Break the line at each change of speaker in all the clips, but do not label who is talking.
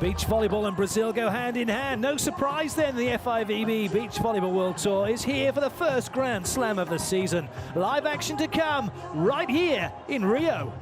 Beach volleyball and Brazil go hand in hand. No surprise then, the FIVB Beach Volleyball World Tour is here for the first Grand Slam of the season. Live action to come right here in Rio.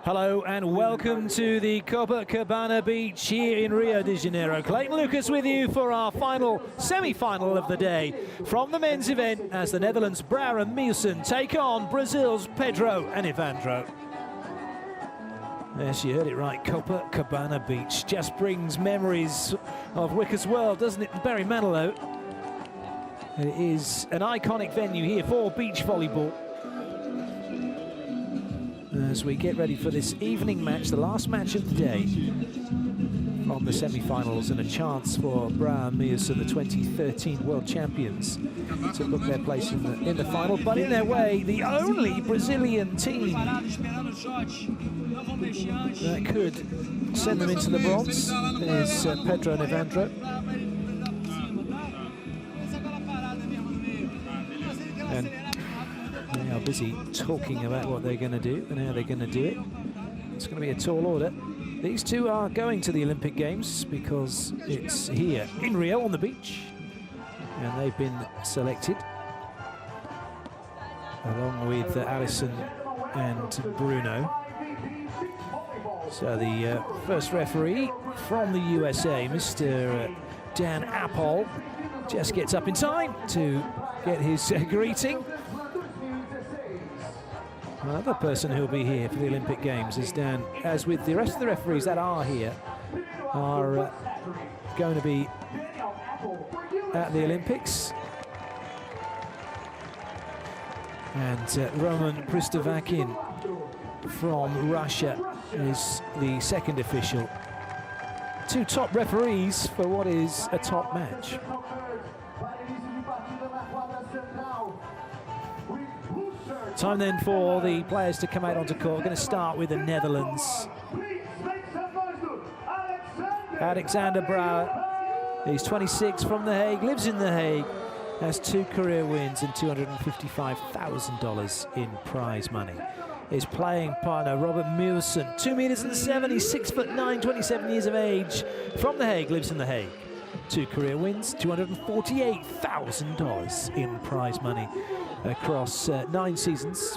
Hello and welcome to the Copacabana Beach here in Rio de Janeiro. Clayton Lucas with you for our final semi-final of the day from the men's event as the Netherlands' Brouwer and Muysen take on Brazil's Pedro and Evandro. Yes, you heard it right, Copacabana Beach just brings memories of Wicker's World, doesn't it, Barry Manilow? It is an iconic venue here for beach volleyball. As we get ready for this evening match, the last match of the day from the semi-finals, and a chance for Brouwer and Muysen, the 2013 world champions, to book their place in the final. But in their way, the only Brazilian team that could send them into the bronze is Pedro and Evandro. And they are busy talking about what they're going to do and how they're going to do it. It's going to be a tall order. These two are going to the Olympic Games because it's here in Rio on the beach, and they've been selected along with Alison and Bruno. So the first referee from the USA, Mr. Dan Apple, just gets up in time to get his greeting. Another person who'll be here for the Olympic Games is Dan, as with the rest of the referees that are here, are going to be at the Olympics. And Roman Pristovakin from Russia is the second official. Two top referees for what is a top match. Time then for the players to come out onto court. We're going to start with the Netherlands. Alexander Brouwer, he's 26, from The Hague, lives in The Hague, has 2 career wins and $255,000 in prize money. His playing partner, Robert Muysen, 2 meters and 7, he's 6'9", 27 years of age, from The Hague, lives in The Hague. 2 career wins, $248,000 in prize money across 9 seasons.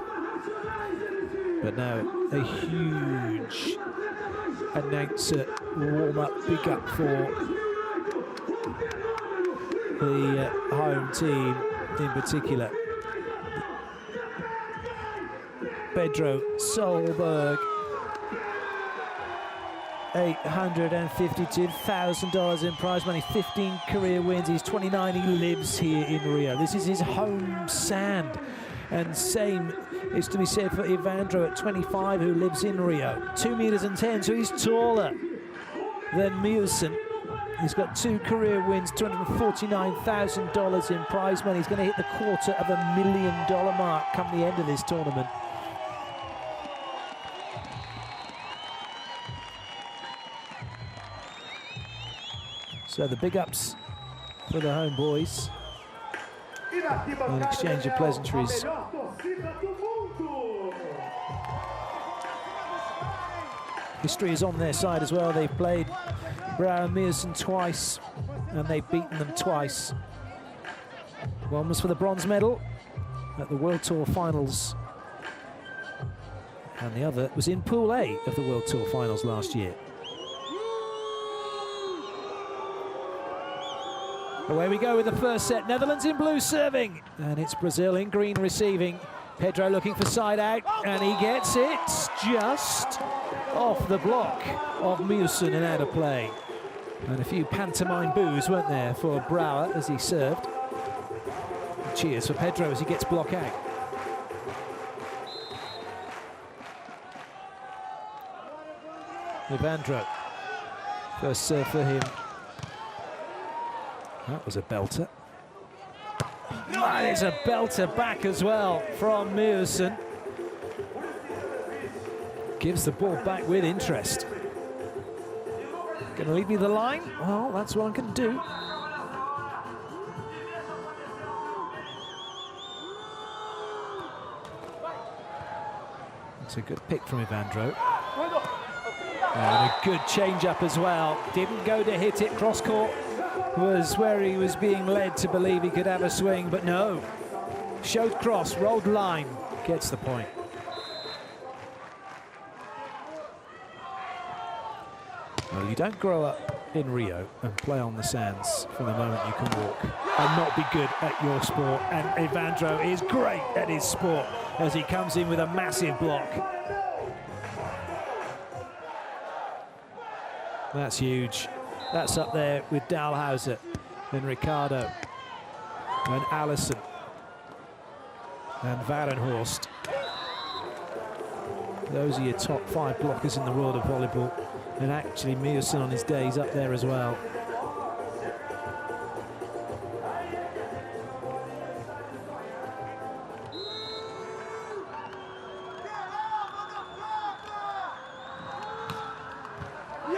But now a huge announcer warm-up, big up for the home team in particular. Pedro Solberg, $852,000 in prize money, 15 career wins. He's 29, he lives here in Rio. This is his home sand. And same is to be said for Evandro at 25, who lives in Rio. 2 meters and 10, so he's taller than Muysen. He's got 2 career wins, $249,000 in prize money. He's going to hit the $250,000 mark come the end of this tournament. So the big ups for the home boys. An exchange of pleasantries. History is on their side as well. They've played Brouwer and Muysen twice, and they've beaten them twice. One was for the bronze medal at the World Tour finals, and the other was in Pool A of the World Tour finals last year. Away we go with the first set. Netherlands in blue serving, and it's Brazil in green receiving. Pedro looking for side out, and he gets it just off the block of Muysen and out of play. And a few pantomime boos, weren't there, for Brouwer as he served. Cheers for Pedro as he gets block out. Evandro. First serve for him. That was a belter. That is a belter back as well from Mewson. Gives the ball back with interest. Going to lead me the line? Well, that's what I can do. It's a good pick from Evandro. And a good change-up as well. Didn't go to hit it. Cross-court was where he was being led to believe he could have a swing, but no. Showed cross, rolled line, gets the point. Well, you don't grow up in Rio and play on the sands from the moment you can walk and not be good at your sport. And Evandro is great at his sport as he comes in with a massive block. That's huge. That's up there with Dalhausser and Ricardo and Alison and Varenhorst. Those are your top 5 blockers in the world of volleyball. And actually Mewson on his days up there as well.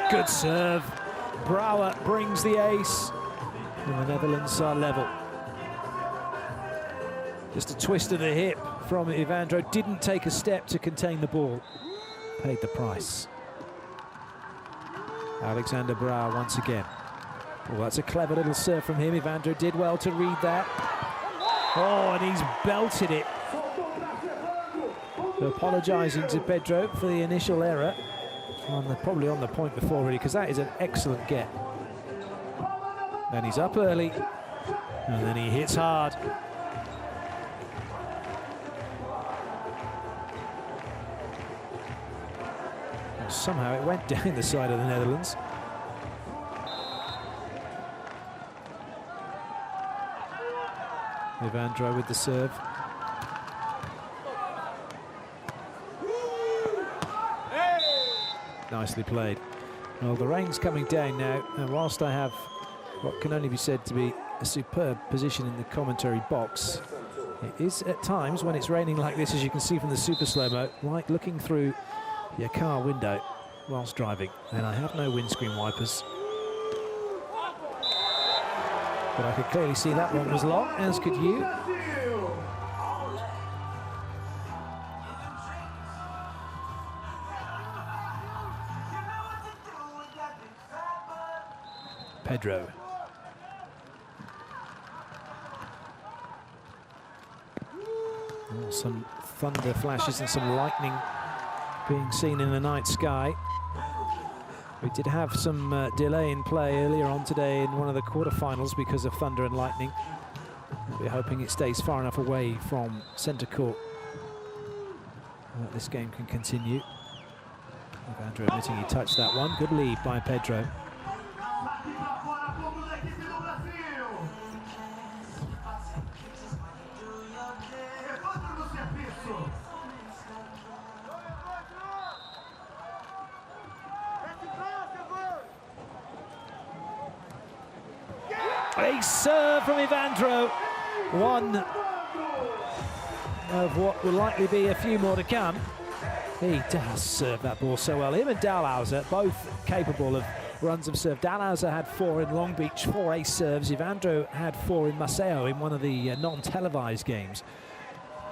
Good serve. Brouwer brings the ace. And the Netherlands are level. Just a twist of the hip from Evandro. Didn't take a step to contain the ball. Paid the price. Alexander Brouwer once again. Oh, that's a clever little serve from him. Evandro did well to read that. Oh, and he's belted it. So apologising to Pedro for the initial error. Probably on the point before, really, because that is an excellent get. Then he's up early, and then he hits hard. Somehow it went down the side of the Netherlands. Evandro with the serve. Nicely played. Well, the rain's coming down now, and whilst I have what can only be said to be a superb position in the commentary box, it is at times when it's raining like this, as you can see from the super slow-mo, like looking through your car window whilst driving, and I have no windscreen wipers. But I could clearly see that one was long, as could you. Pedro. Oh, some thunder flashes and some lightning being seen in the night sky. We did have some delay in play earlier on today in one of the quarterfinals because of thunder and lightning. We're hoping it stays far enough away from centre court that this game can continue. Evandro admitting he touched that one. Good lead by Pedro. A serve from Evandro. One of what will likely be a few more to come. He does serve that ball so well. Him and Dalhausser both capable of runs of serve. Dalhausser had 4 in Long Beach, 4 ace serves. Evandro had 4 in Maceió in one of the non-televised games.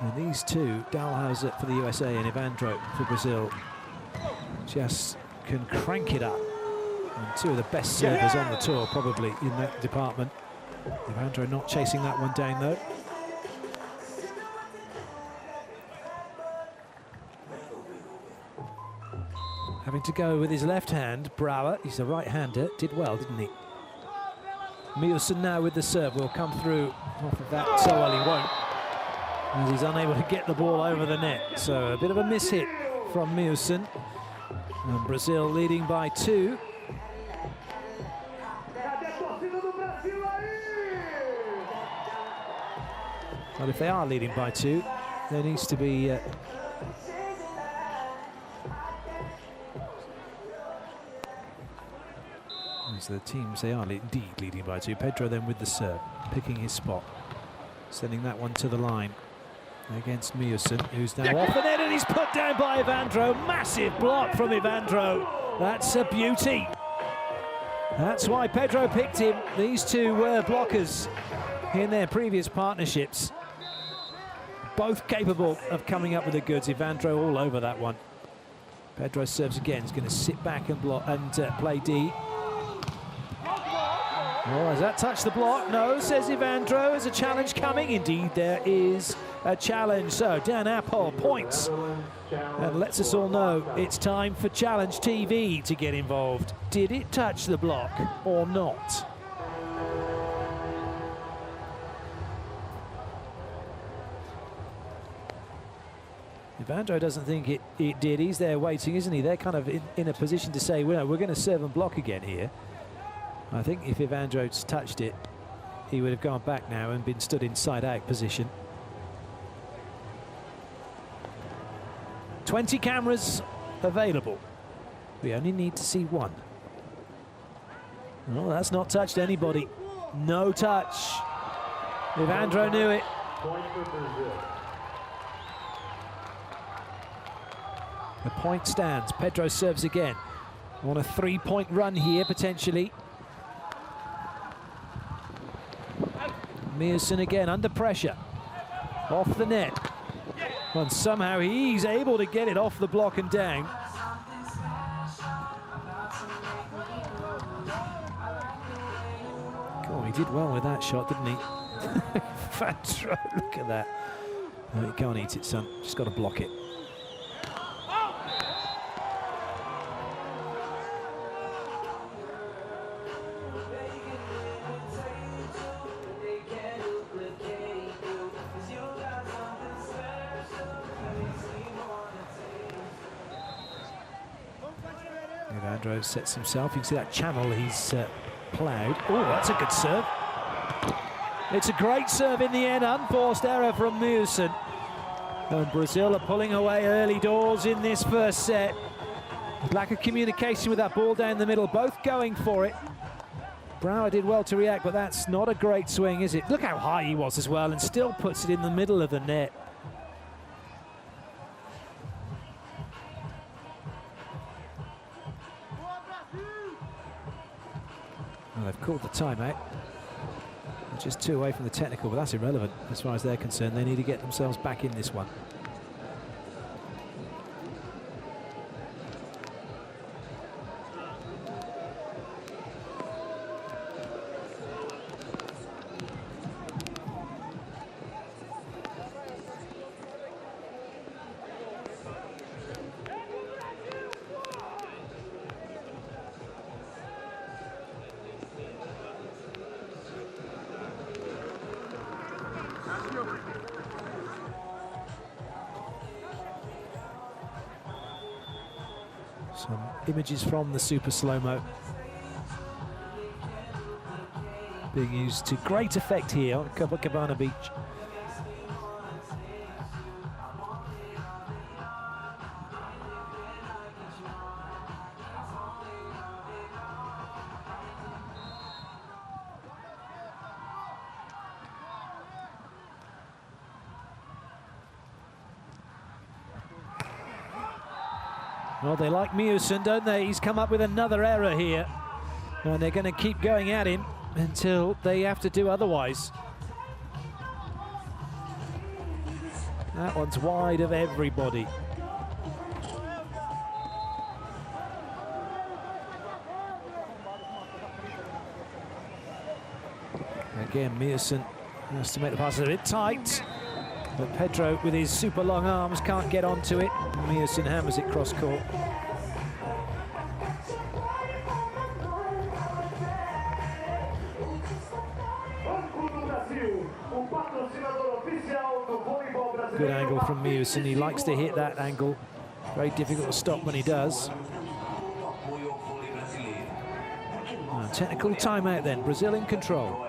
And these two, Dalhausser for the USA and Evandro for Brazil, just can crank it up. And 2 of the best servers on the tour, probably, in that department. Evandro not chasing that one down, though. Having to go with his left hand, Brouwer, he's a right-hander, did well, didn't he? Mewson now with the serve, will come through off of that, so well he won't, as he's unable to get the ball over the net. So a bit of a miss-hit from Mewson. And Brazil leading by 2. Well, if they are leading by 2, there needs to be As the teams, they are indeed leading by 2. Pedro then with the serve, picking his spot, sending that one to the line against Mewson, who's now off the net, and he's put down by Evandro. Massive block from Evandro. That's a beauty. That's why Pedro picked him. These two were blockers in their previous partnerships. Both capable of coming up with the goods. Evandro all over that one. Pedro serves again. He's going to sit back and block and play D. Oh, has that touched the block? No, says Evandro. Is a challenge coming? Indeed, there is a challenge. So Dan Apple points and lets us all know it's time for Challenge TV to get involved. Did it touch the block or not? Evandro doesn't think it did. He's there waiting, isn't he? They're kind of in a position to say, well, we're going to serve and block again here. I think if Evandro's touched it, he would have gone back now and been stood inside out position. 20 cameras available. We only need to see one. Oh, that's not touched anybody. No touch. Evandro knew it. The point stands. Pedro serves again. On a 3-point run here, potentially. Mewson again under pressure. Off the net. And somehow he's able to get it off the block and down. God, he did well with that shot, didn't he? Fantro, look at that. No, you can't eat it, son. Just got to block it. Evandro sets himself. You can see that channel he's ploughed. Oh, that's a good serve. It's a great serve in the end. Unforced error from Mewson. And Brazil are pulling away early doors in this first set. Lack of communication with that ball down the middle. Both going for it. Brouwer did well to react, but that's not a great swing, is it? Look how high he was as well, and still puts it in the middle of the net. Well, they've called the timeout. They're just 2 away from the technical, but that's irrelevant as far as they're concerned. They need to get themselves back in this one. Some images from the super slow-mo being used to great effect here on Copacabana Beach. Well, they like Mewson, don't they? He's come up with another error here. And they're going to keep going at him until they have to do otherwise. That one's wide of everybody. Again, Mewson has to make the pass a bit tight. But Pedro, with his super long arms, can't get onto it. Mewson hammers it cross court. Good angle from Mewson. He likes to hit that angle. Very difficult to stop when he does. Technical timeout then. Brazil in control.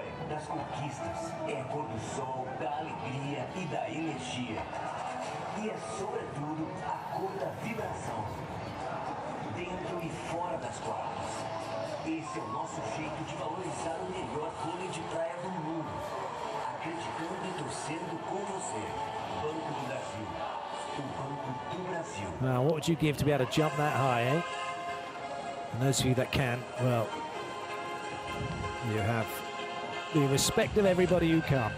Esse é o nosso jeito de valorizar o melhor clube de praia do mundo. Acreditando e torcendo com você. Banco do Brasil. O Banco do Brasil.
Now, what would you give to be able to jump that high, eh? And those of you that can, well, you have the respect of everybody who can.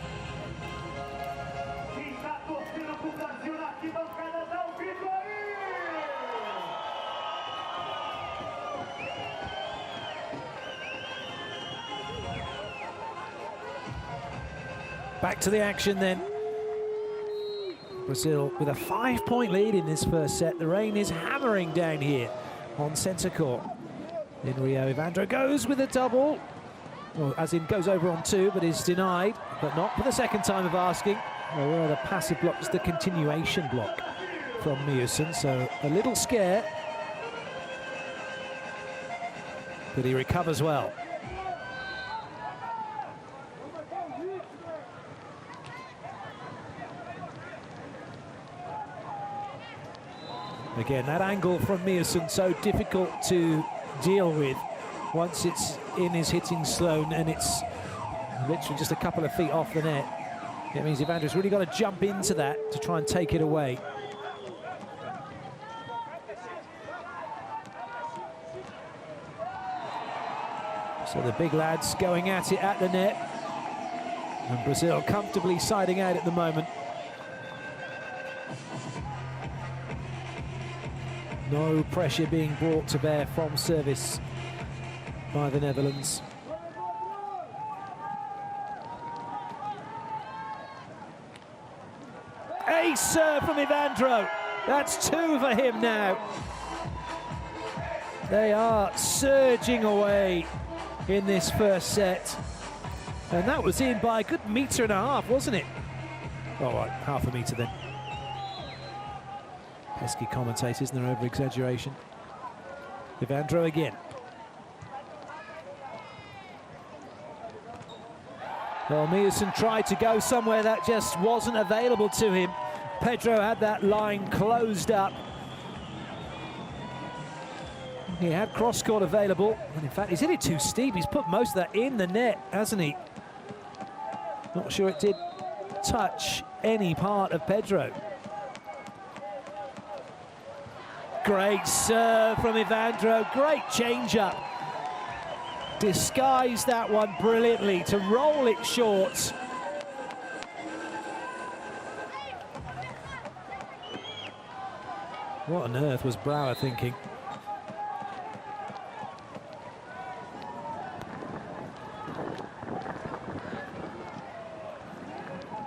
Back to the action then. Brazil with a 5-point lead in this first set. The rain is hammering down here on centre court in Rio. Evandro goes with a double, well, as in goes over on 2, but is denied, but not for the second time of asking. Well, where are the passive blocks? The continuation block from Mjøsen, so a little scare, but he recovers well. Again, that angle from Mjøsen, so difficult to deal with once it's in his hitting zone and it's literally just a couple of feet off the net. It means Evandro's really got to jump into that to try and take it away. So the big lads going at it at the net. And Brazil comfortably siding out at the moment. No pressure being brought to bear from service by the Netherlands. Ace serve from Evandro. That's 2 for him now. They are surging away in this first set. And that was in by a good 1.5 meters, wasn't it? All right, 0.5 meter then. Pesky commentators and their over-exaggeration. Evandro again. Well, Mjøsen tried to go somewhere that just wasn't available to him. Pedro had that line closed up. He had cross-court available, and in fact, he's hit it too steep. He's put most of that in the net, hasn't he? Not sure it did touch any part of Pedro. Great serve from Evandro, great change-up. Disguised that one brilliantly to roll it short. What on earth was Brouwer thinking?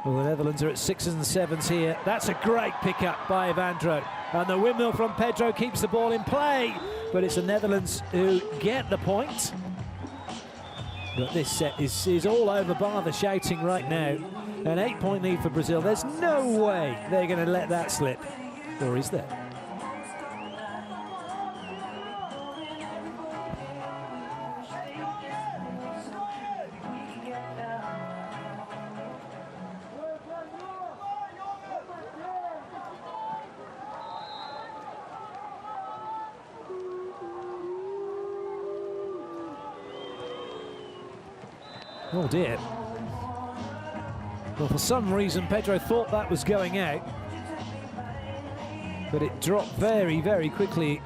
Well, the Netherlands are at 6s and 7s here. That's a great pickup by Evandro. And the windmill from Pedro keeps the ball in play. But it's the Netherlands who get the point. But this set is all over bar the shouting right now. An 8-point lead for Brazil. There's no way they're going to let that slip. Or is there? Oh dear. Well, for some reason, Pedro thought that was going out. But it dropped very, very quickly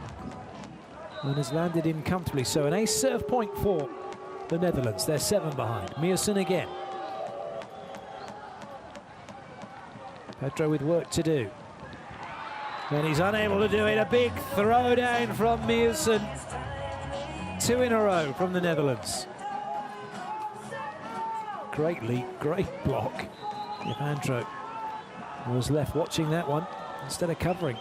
and has landed in comfortably. So an ace serve point for the Netherlands. They're 7 behind. Mjøsen again. Pedro with work to do. And he's unable to do it. A big throwdown from Mjøsen. 2 in a row from the Netherlands. Great leap, great block. Evandro was left watching that one instead of covering.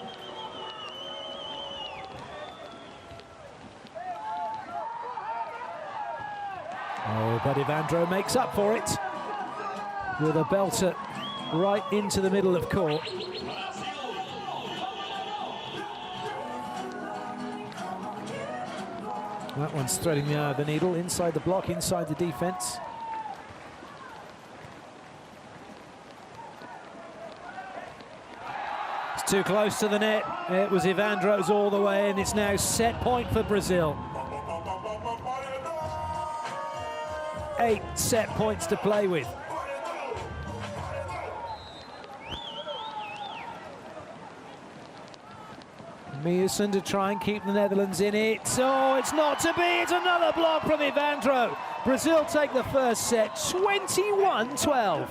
Oh, but Evandro makes up for it with a belter right into the middle of court. That one's threading the eye of the needle, inside the block, inside the defense. Too close to the net. It was Evandro's all the way, and it's now set point for Brazil. 8 set points to play with. Miyusen to try and keep the Netherlands in it. Oh, it's not to be. It's another block from Evandro. Brazil take the first set, 21-12.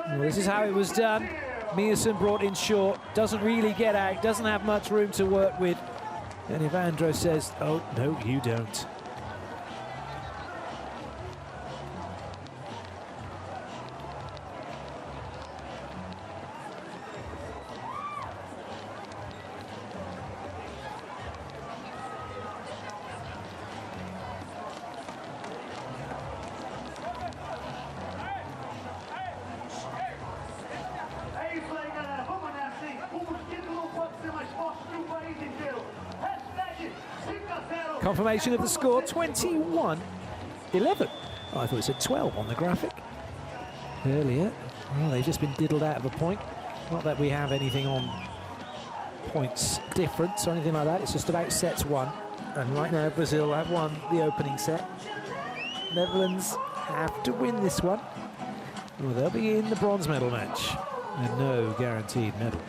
Well, this is how it was done. Miyusen brought in short, doesn't really get out, doesn't have much room to work with. And Evandro says, oh, no, you don't. Confirmation of the score, 21-11. Oh, I thought it said 12 on the graphic earlier. Well, they've just been diddled out of a point. Not that we have anything on points difference or anything like that. It's just about sets won. And right now, Brazil have won the opening set. Netherlands have to win this one. Well, they'll be in the bronze medal match. And no guaranteed medal.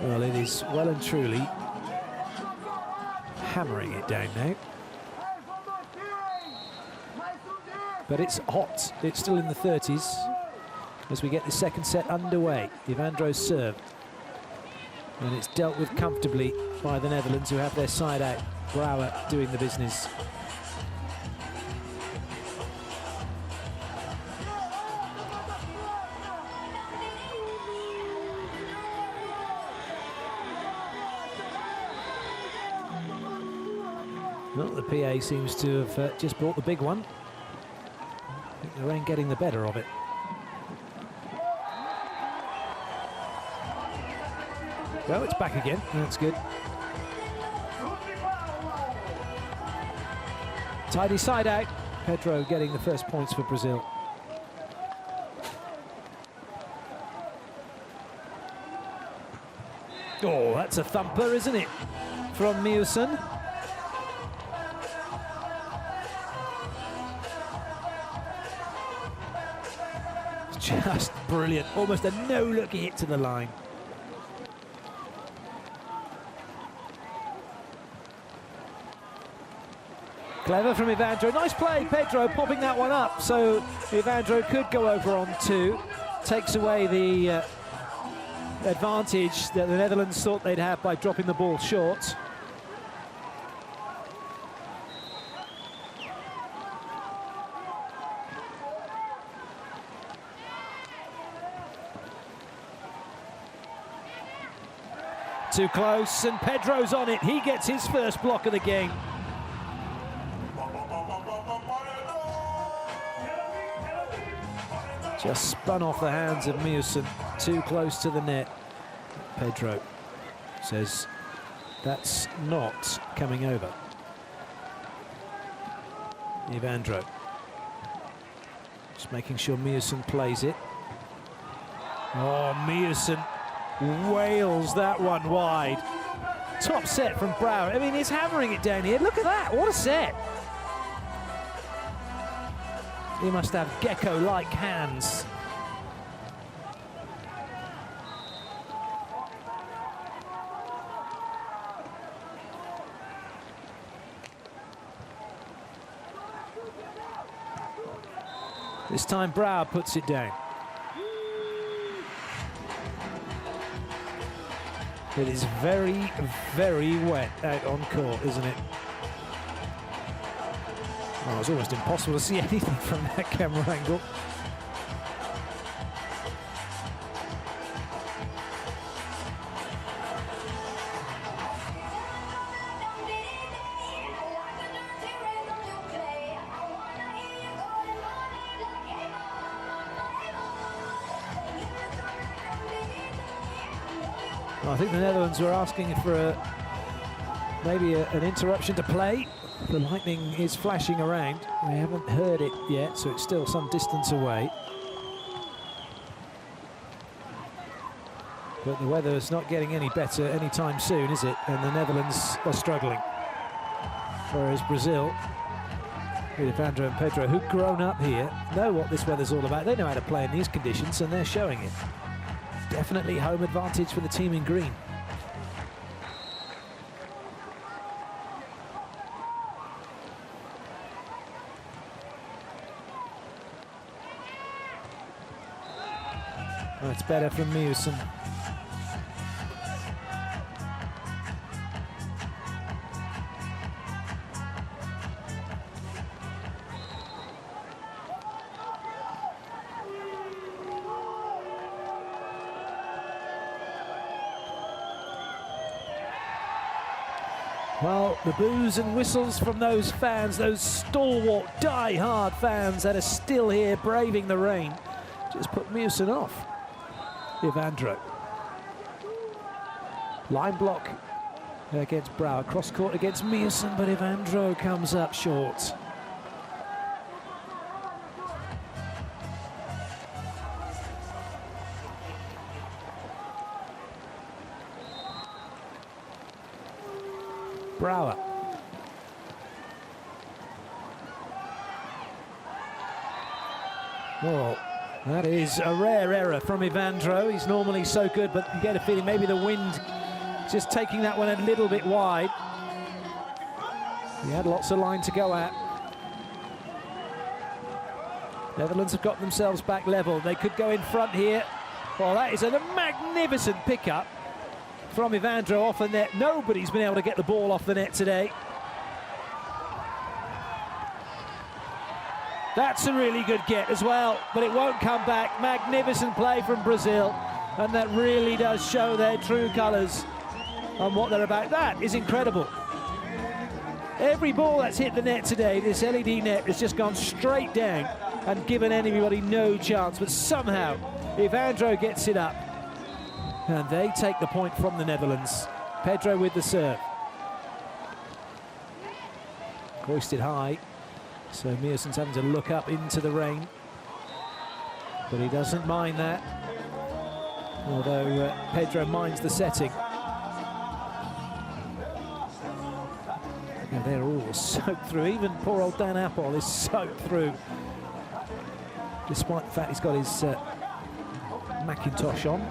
Well, it is well and truly hammering it down now. But it's hot. It's still in the 30s as we get the second set underway. Evandro's serve. And it's dealt with comfortably by the Netherlands, who have their side out. Brouwer doing the business. Well, the PA seems to have just brought the big one. I think the rain getting the better of it. Well, it's back again. That's good. Tidy side out. Pedro getting the first points for Brazil. Oh, that's a thumper, isn't it? From Miyusen. Just brilliant. Almost a no-look hit to the line. Clever from Evandro. Nice play, Pedro popping that one up. So Evandro could go over on 2. Takes away the advantage that the Netherlands thought they'd have by dropping the ball short. Too close, and Pedro's on it. He gets his first block of the game. Just spun off the hands of Miyusen, too close to the net. Pedro says that's not coming over. Evandro just making sure Miyusen plays it. Oh, Miyusen wails that one wide. Top set from Brouwer. I mean, he's hammering it down here. Look at that. What a set. He must have gecko-like hands. This time Brouwer puts it down. It is very, very wet out on court, isn't it? Oh, it's almost impossible to see anything from that camera angle. Well, I think the Netherlands were asking for maybe an interruption to play. The lightning is flashing around. We haven't heard it yet, so it's still some distance away. But the weather is not getting any better anytime soon, is it? And the Netherlands are struggling. Whereas Brazil, with Evandro and Pedro, who've grown up here, know what this weather's all about. They know how to play in these conditions, and they're showing it. Definitely home advantage for the team in green. That's better from Mewson. Well, the boos and whistles from those fans, those stalwart, die-hard fans that are still here braving the rain, just put Mewson off. Evandro. Line block against Brouwer. Cross court against Mewson, but Evandro comes up short. Brouwer. Well, that is a rare error from Evandro. He's normally so good, but you get a feeling maybe the wind just taking that one a little bit wide. He had lots of line to go at. Netherlands have got themselves back level. They could go in front here. Well, that is a magnificent pickup from Evandro off the net. Nobody's been able to get the ball off the net today. That's a really good get as well, but it won't come back. Magnificent play from Brazil, and that really does show their true colours and what they're about. That is incredible. Every ball that's hit the net today, this LED net has just gone straight down and given anybody no chance, but somehow Evandro gets it up, and they take the point from the Netherlands. Pedro with the serve. Hoisted high. So Mewson's having to look up into the rain, but he doesn't mind that, although Pedro minds the setting. And they're all soaked through. Even poor old Dan Apple is soaked through, despite the fact he's got his Macintosh on.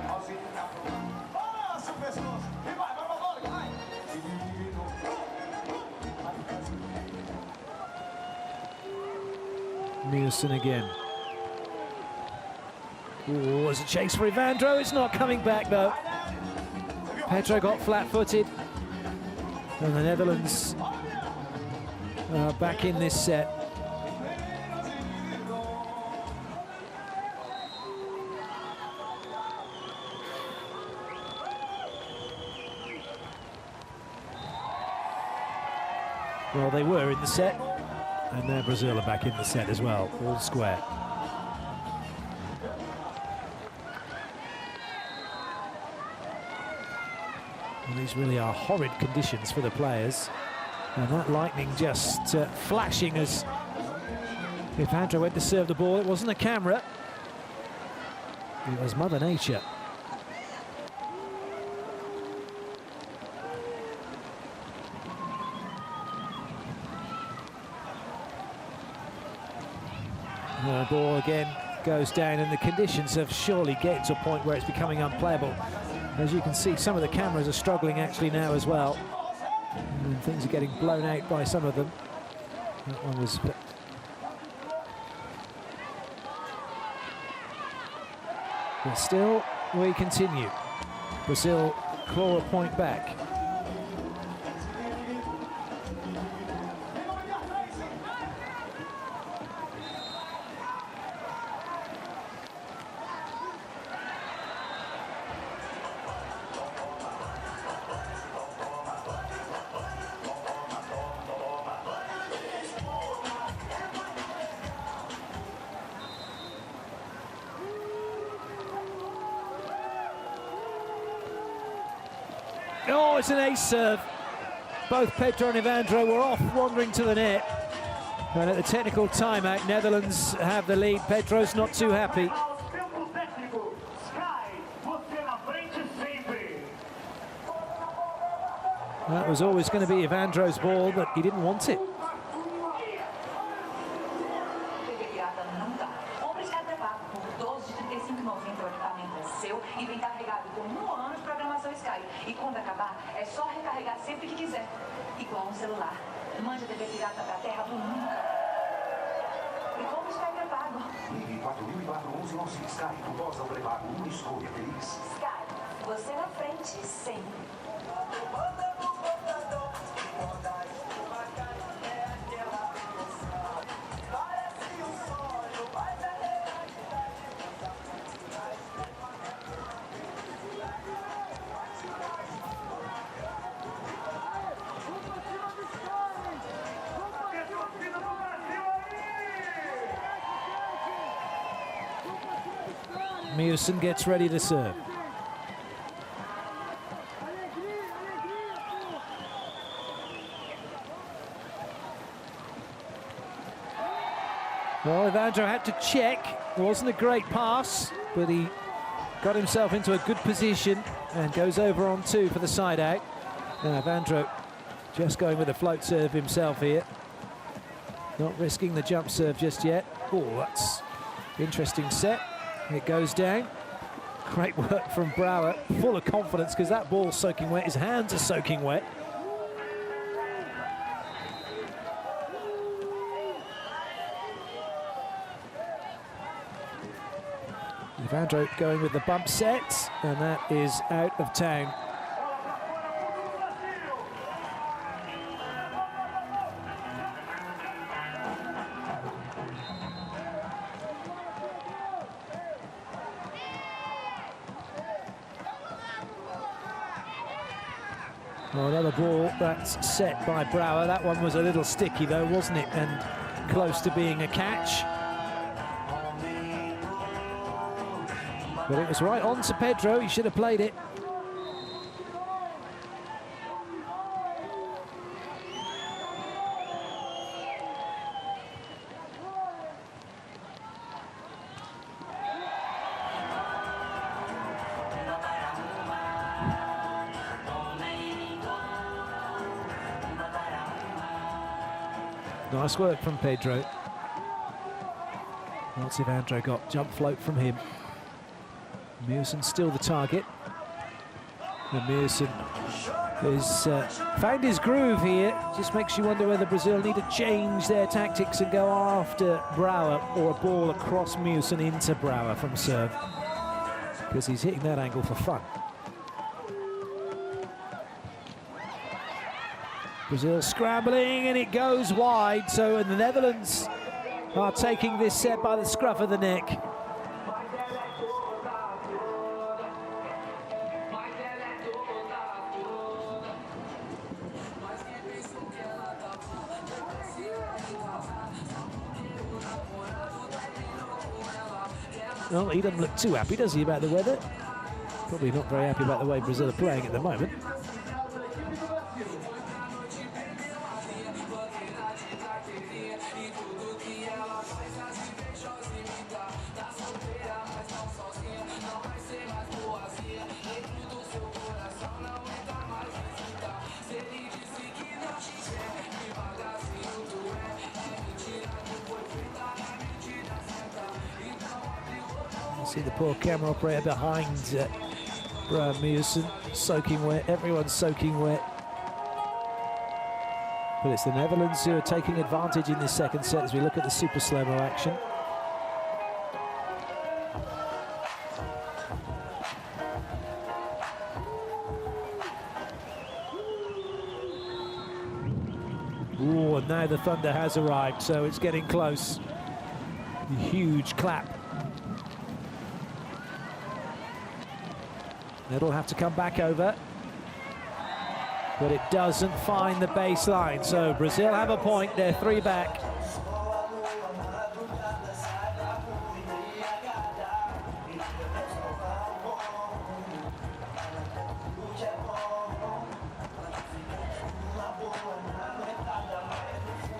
Mewson again. Oh, there's a chase for Evandro. It's not coming back though. Pedro got flat-footed, and the Netherlands are back in this set. Well, they were in the set. And now Brazil are back in the set as well, all square. Well, these really are horrid conditions for the players. And that lightning just flashing as Evandro went to serve the ball. It wasn't a camera. It was Mother Nature. The ball again goes down, and the conditions have surely getting to a point where it's becoming unplayable. As you can see, some of the cameras are struggling actually now as well, and things are getting blown out by some of them. That one was... But still, we continue. Brazil claw a point back. Oh, it's an ace serve. Both Pedro and Evandro were off, wandering to the net. And at the technical timeout, Netherlands have the lead. Pedro's not too happy. That was always going to be Evandro's ball, but he didn't want it.
Igual celular. Mande a TV pirata pra terra do nunca. E como está pré-pago?
Ligue 4004 Sky, com voz ao pré-pago, uma escolha feliz.
Sky, você na frente sempre.
Mewson gets ready to serve. Well, Evandro had to check. It wasn't a great pass, but he got himself into a good position and goes over on 2 for the side out. Now Evandro just going with a float serve himself here. Not risking the jump serve just yet. Oh, that's interesting set. It goes down. Great work from Brouwer, full of confidence because that ball's soaking wet, his hands are soaking wet. Evandro going with the bump set, and that is out of town. Well, another ball that's set by Brouwer. That one was a little sticky though, wasn't it? And close to being a catch. But it was right on to Pedro. He should have played it. Nice work from Pedro. Once Evandro got jump float from him. Mewson still the target. And Mewson has found his groove here. Just makes you wonder whether Brazil need to change their tactics and go after Brouwer or a ball across Mewson into Brouwer from serve. Because he's hitting that angle for fun. Brazil scrambling and it goes wide, so the Netherlands are taking this set by the scruff of the neck. Well, he doesn't look too happy, does he, about the weather? Probably not very happy about the way Brazil are playing at the moment. See the poor camera operator behind Mewson, soaking wet. Everyone's soaking wet. But it's the Netherlands who are taking advantage in this second set as we look at the super slow-mo action. Ooh, and now the thunder has arrived, so it's getting close. A huge clap. It'll have to come back over, but it doesn't find the baseline. So Brazil have a point, they're 3 back.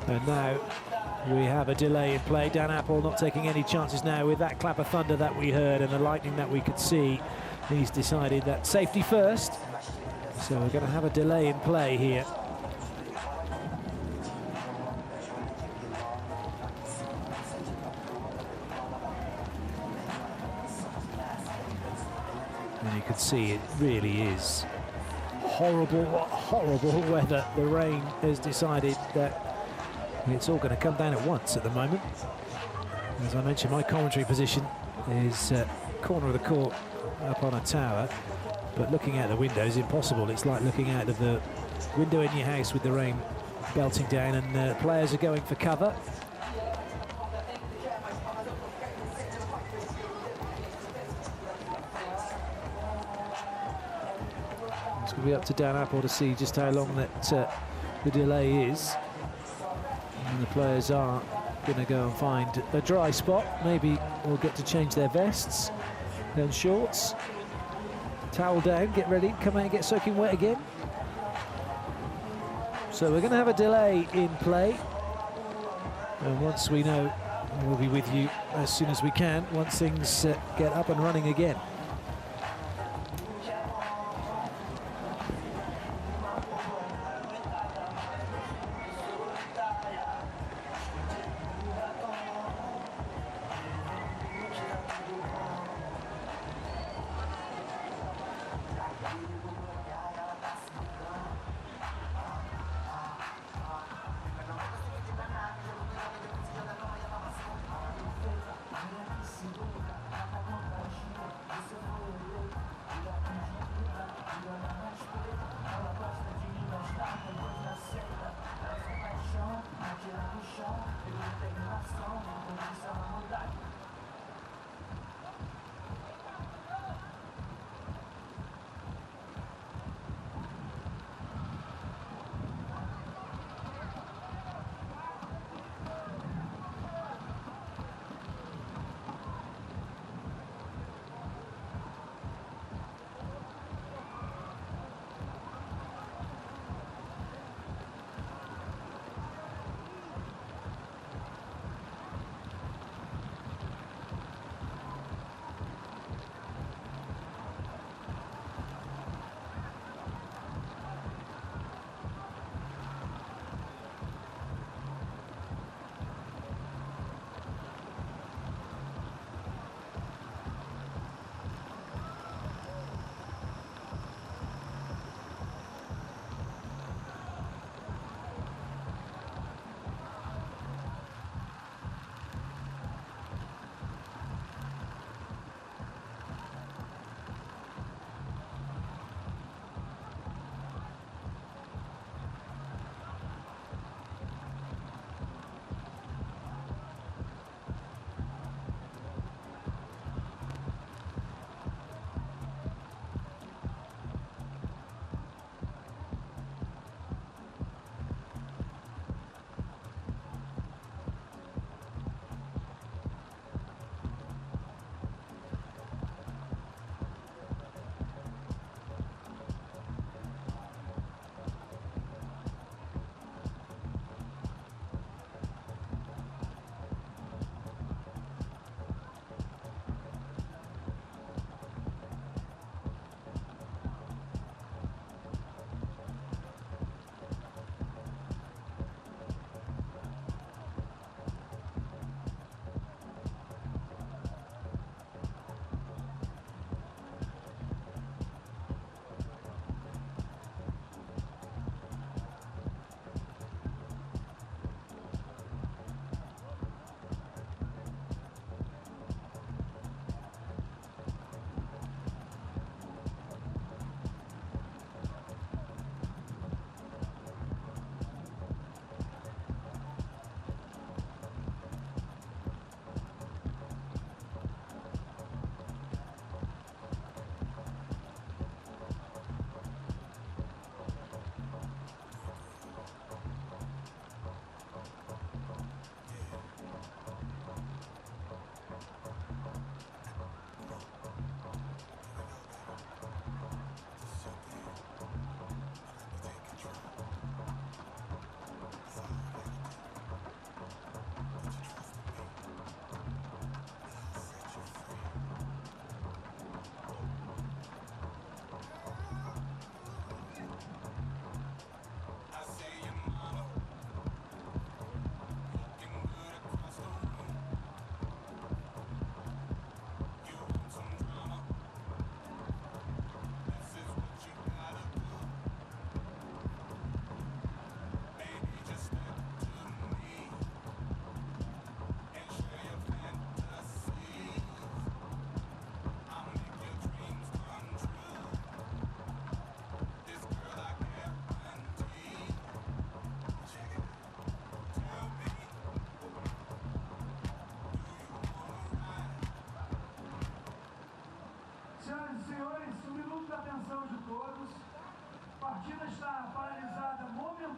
And now we have a delay in play. Dan Apple not taking any chances now with that clap of thunder that we heard and the lightning that we could see. He's decided that safety first. So we're going to have a delay in play here. And you can see it really is horrible, horrible weather. The rain has decided that it's all going to come down at once at the moment. As I mentioned, my commentary position is corner of the court up on a tower, but looking out the window is impossible. It's like looking out of the window in your house with the rain belting down, and players are going for cover. It's going to be up to Dan Apple to see just how long that the delay is. And the players are going to go and find a dry spot. Maybe we'll get to change their vests and shorts. Towel down, get ready, come out and get soaking wet again. So we're going to have a delay in play. And once we know, we'll be with you as soon as we can, once things get up and running again.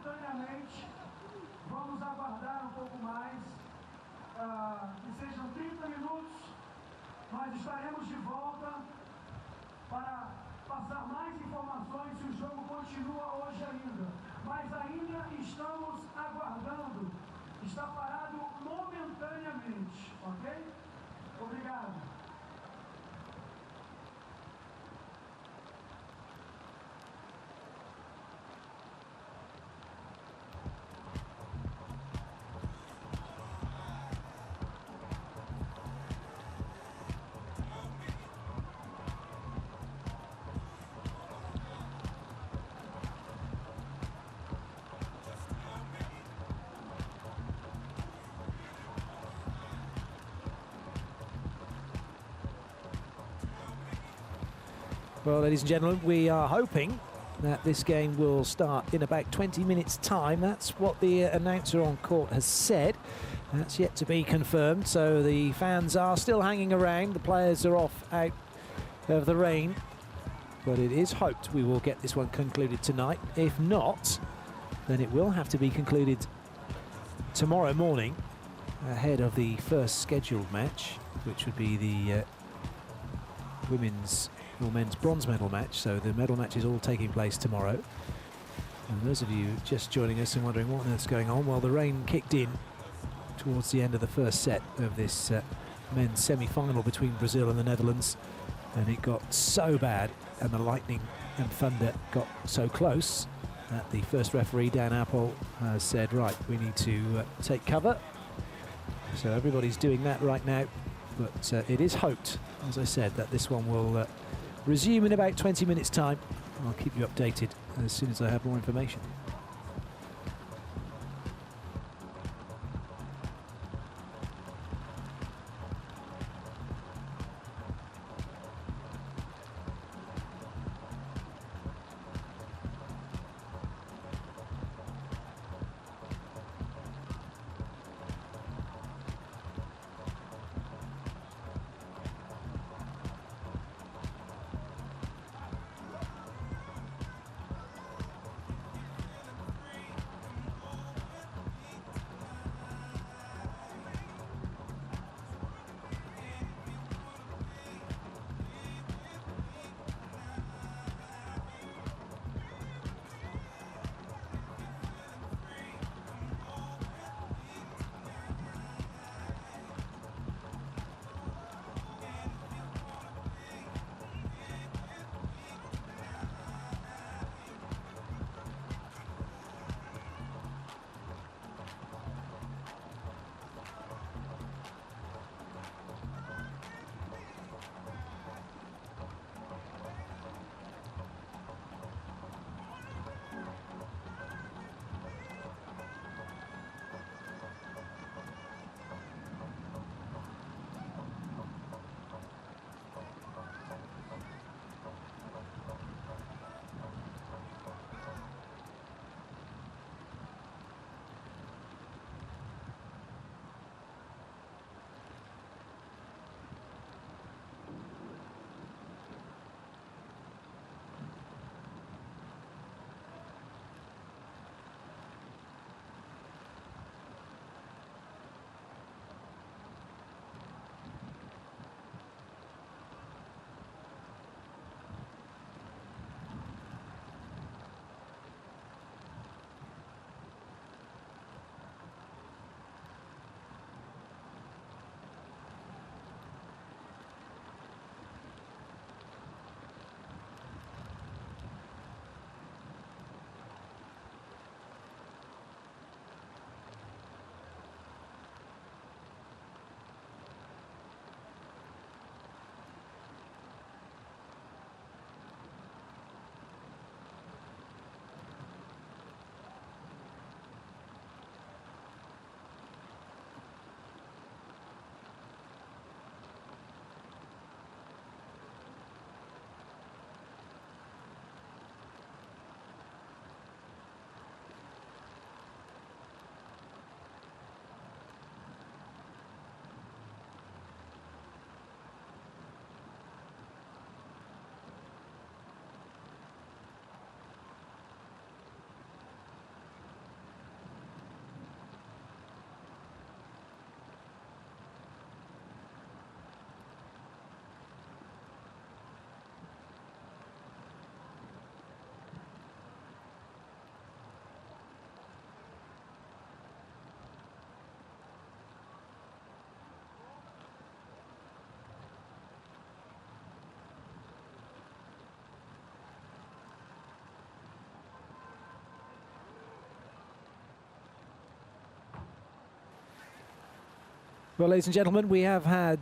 momentaneamente. Vamos aguardar um pouco mais, que sejam 30 minutos, mas estaremos de volta para passar mais informações se o jogo continua hoje ainda. Mas ainda estamos aguardando. Está parado momentaneamente, ok? Obrigado.
Well, ladies and gentlemen, we are hoping that this game will start in about 20 minutes' time. That's what the announcer on court has said. That's yet to be confirmed, so the fans are still hanging around. The players are off out of the rain, but it is hoped we will get this one concluded tonight. If not, then it will have to be concluded tomorrow morning ahead of the first scheduled match, which would be the women's or men's bronze medal match. So the medal match is all taking place tomorrow. And those of you just joining us and wondering what on earth's going on, well, the rain kicked in towards the end of the first set of this men's semi-final between Brazil and the Netherlands, and it got so bad and the lightning and thunder got so close that the first referee, Dan Apple, has said, right, we need to take cover. So everybody's doing that right now, but it is hoped, as I said, that this one will resume in about 20 minutes' time. I'll keep you updated as soon as I have more information. Well, ladies and gentlemen, we have had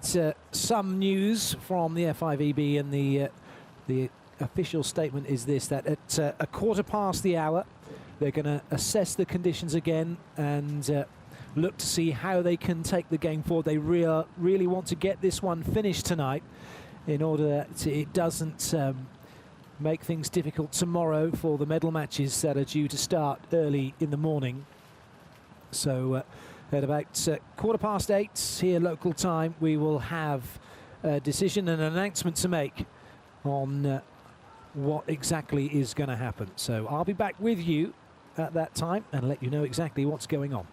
some news from the FIVB, and the official statement is this, that at a quarter past the hour, they're going to assess the conditions again and look to see how they can take the game forward. They really want to get this one finished tonight in order that it doesn't make things difficult tomorrow for the medal matches that are due to start early in the morning. So at about 8:15 here local time, we will have a decision and an announcement to make on what exactly is going to happen. So I'll be back with you at that time and let you know exactly what's going on.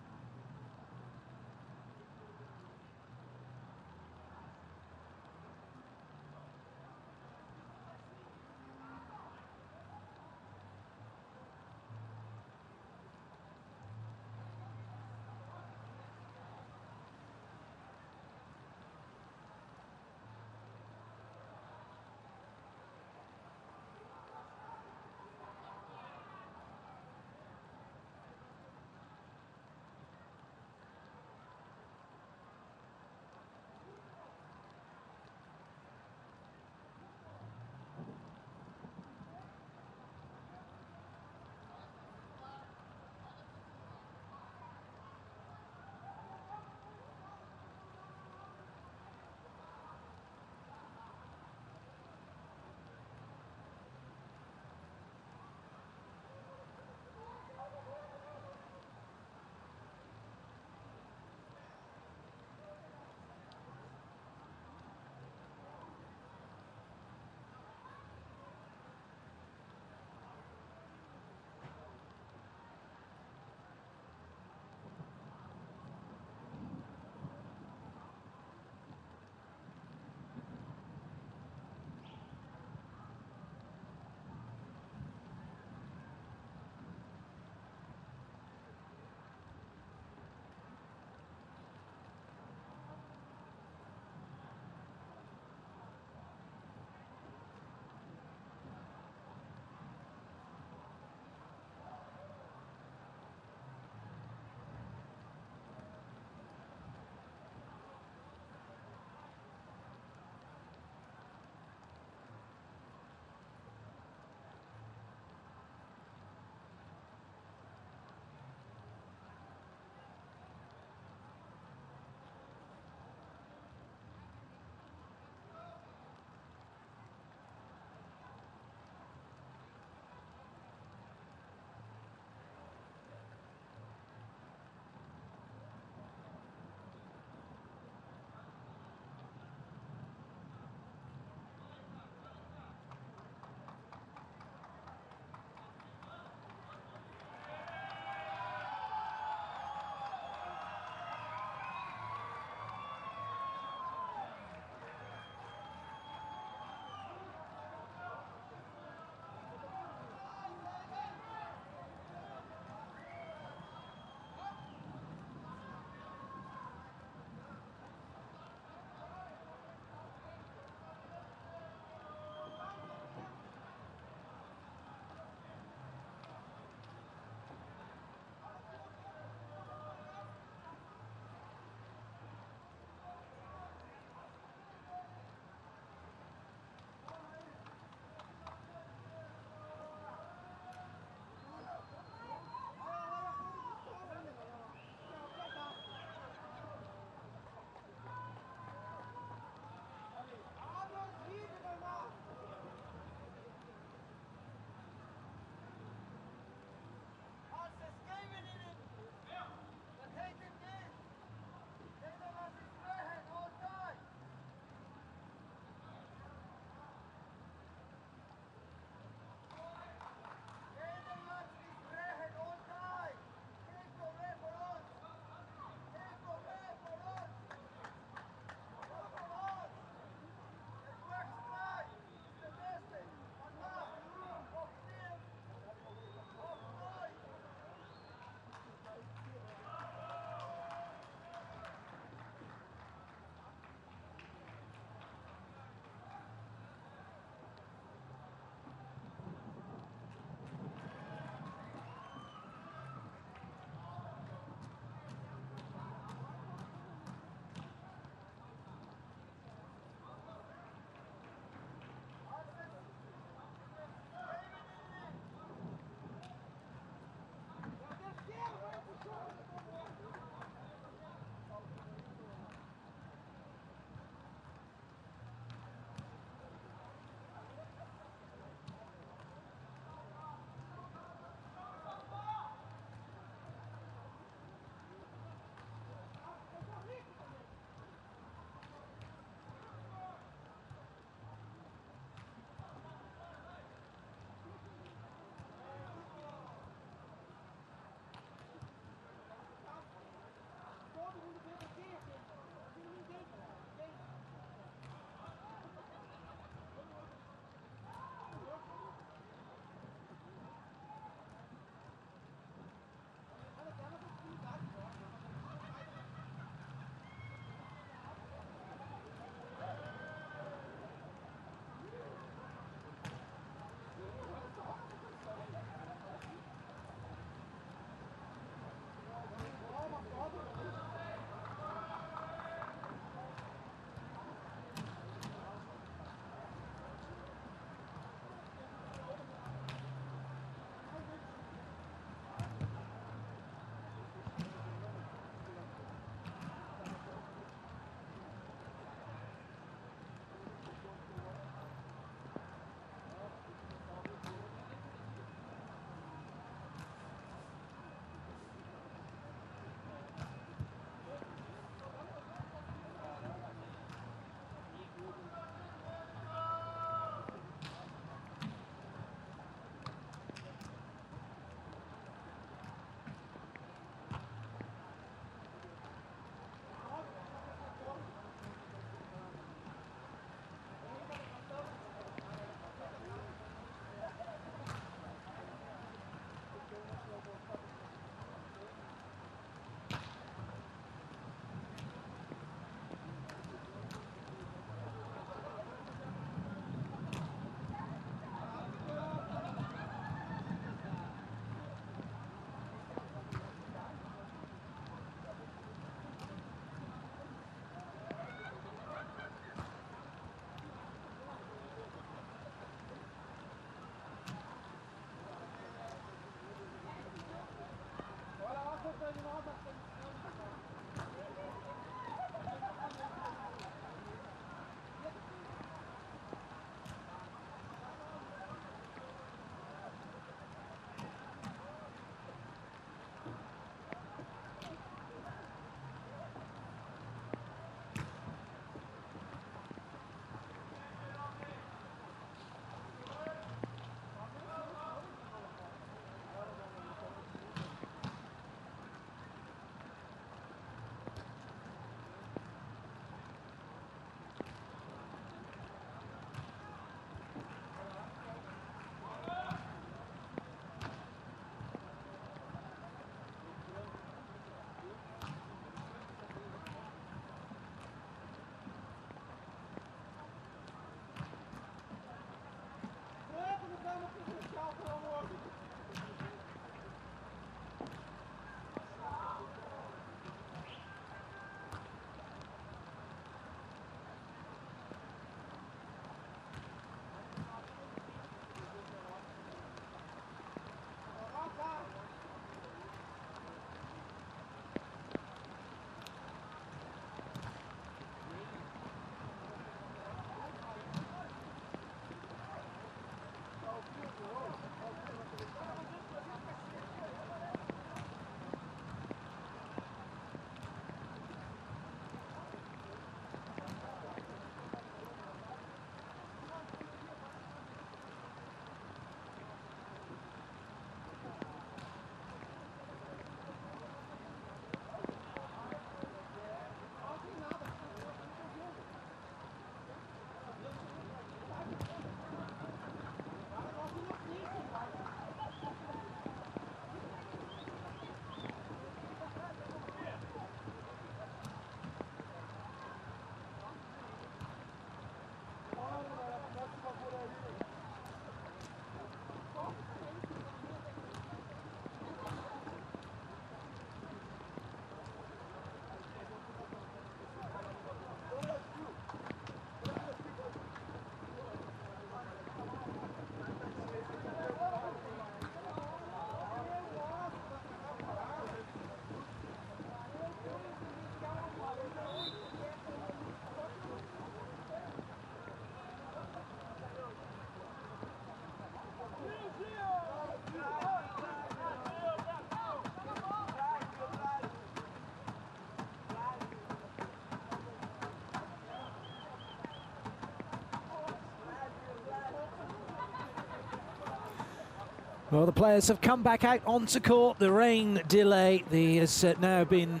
Well, the players have come back out onto court. The rain delay has now been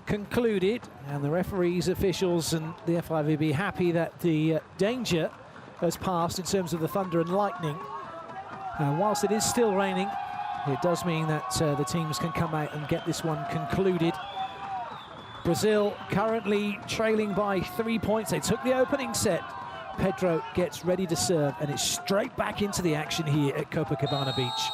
concluded, and the referees, officials and the FIVB happy that the danger has passed in terms of the thunder and lightning. Whilst it is still raining, it does mean that the teams can come out and get this one concluded. Brazil currently trailing by 3 points. They took the opening set. Pedro gets ready to serve, and it's straight back into the action here at Copacabana Beach.